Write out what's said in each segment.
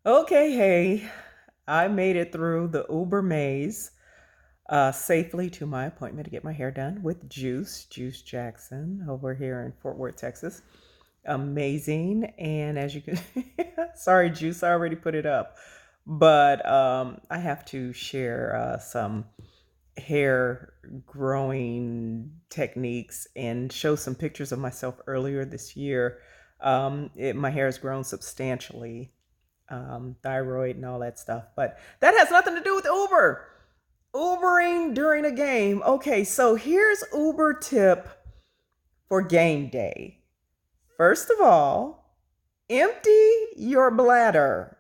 Okay, hey, I made it through the Uber maze safely to my appointment to get my hair done with Juice Jackson over here in Fort Worth, Texas. Amazing. And as you can, sorry, Juice, I already put it up, but I have to share some hair growing techniques and show some pictures of myself earlier this year. My hair has grown substantially, thyroid and all that stuff. But that has nothing to do with Uber. Ubering during a game. Okay, so here's Uber tip for game day. First of all, empty your bladder.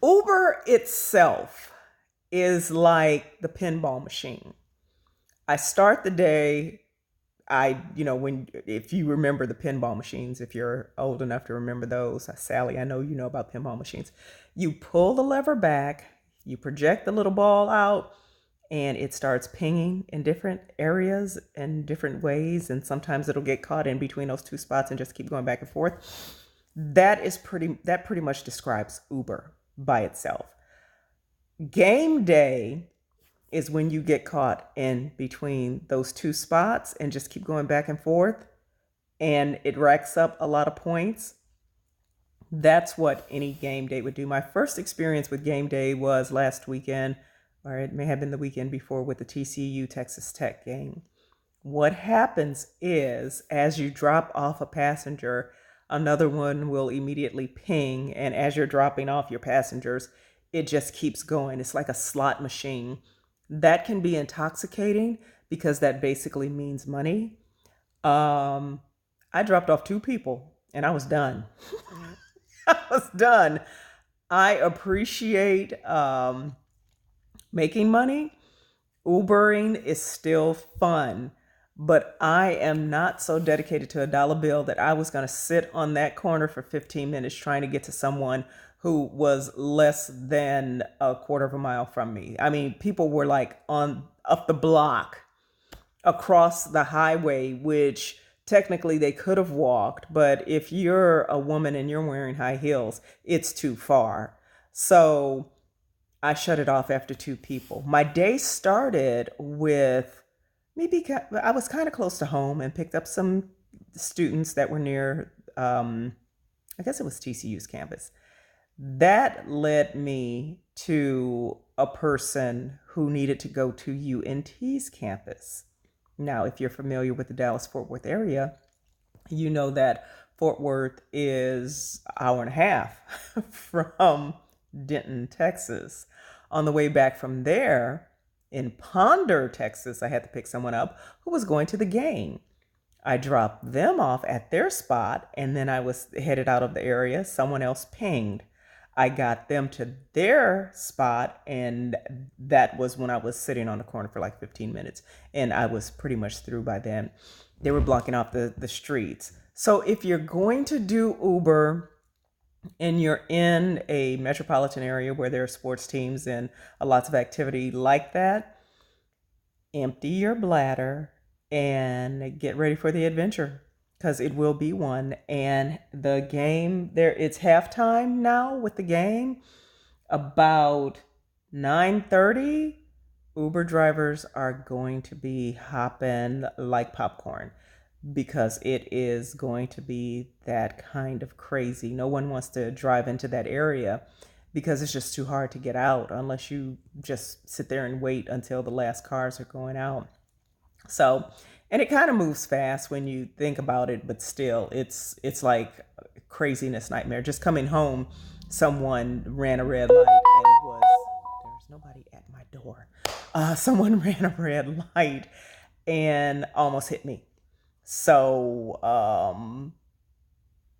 Uber itself is like the pinball machine. I start the day when if you remember the pinball machines, if you're old enough to remember those, Sally, I know you know about pinball machines. You pull the lever back, you project the little ball out, and it starts pinging in different areas in different ways, and sometimes it'll get caught in between those two spots and just keep going back and forth. That pretty much describes Uber by itself. Game day is when you get caught in between those two spots and just keep going back and forth, and it racks up a lot of points. That's what any game day would do. My first experience with game day was last weekend, or it may have been the weekend before, with the TCU Texas Tech game. What happens is, as you drop off a passenger, another one will immediately ping, and as you're dropping off your passengers, it just keeps going. It's like a slot machine. That can be intoxicating because that basically means money. Um, I dropped off two people and I was done. I was done. I appreciate making money. Ubering is still fun, but I am not so dedicated to a dollar bill that I was going to sit on that corner for 15 minutes trying to get to someone who was less than a quarter of a mile from me. I mean, people were like on up the block across the highway, which technically they could have walked, but if you're a woman and you're wearing high heels, it's too far. So I shut it off after two people. My day started with maybe I was kind of close to home and picked up some students that were near, I guess it was TCU's campus. That led me to a person who needed to go to UNT's campus. Now, if you're familiar with the Dallas Fort Worth area, you know that Fort Worth is an hour and a half from Denton, Texas. On the way back from there, in Ponder, Texas, I had to pick someone up who was going to the game. I dropped them off at their spot and then I was headed out of the area. Someone else pinged. I got them to their spot, and that was when I was sitting on the corner for like 15 minutes, and I was pretty much through by then. They were blocking off the streets. So if you're going to do Uber and you're in a metropolitan area where there are sports teams and lots of activity like that, empty your bladder and get ready for the adventure, because it will be one. And the game there, it's halftime now with the game. About 9:30, Uber drivers are going to be hopping like popcorn because it is going to be that kind of crazy. No one wants to drive into that area because it's just too hard to get out unless you just sit there and wait until the last cars are going out. So, and it kind of moves fast when you think about it, but still, it's like craziness nightmare. Just coming home, someone ran a red light and was there's nobody at my door. Someone ran a red light and almost hit me. So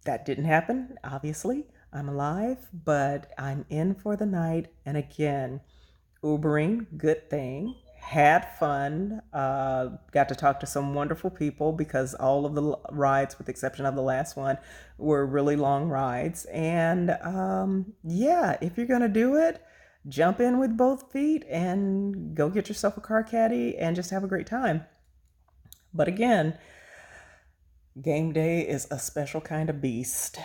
that didn't happen. Obviously, I'm alive, but I'm in for the night. And again, Ubering, good thing. Had fun. Got to talk to some wonderful people because all of the rides, with the exception of the last one, were really long rides. And yeah, if you're going to do it, jump in with both feet and go get yourself a car caddy and just have a great time. But again, game day is a special kind of beast.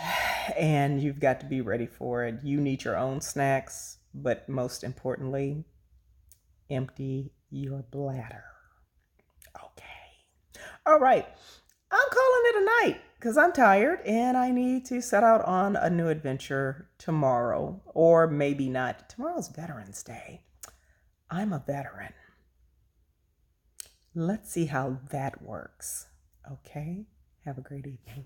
and you've got to be ready for it. You need your own snacks, but most importantly, empty your bladder. Okay. All right. I'm calling it a night because I'm tired and I need to set out on a new adventure tomorrow. Or maybe not. Tomorrow's Veterans Day. I'm a veteran. Let's see how that works. Okay. Have a great evening.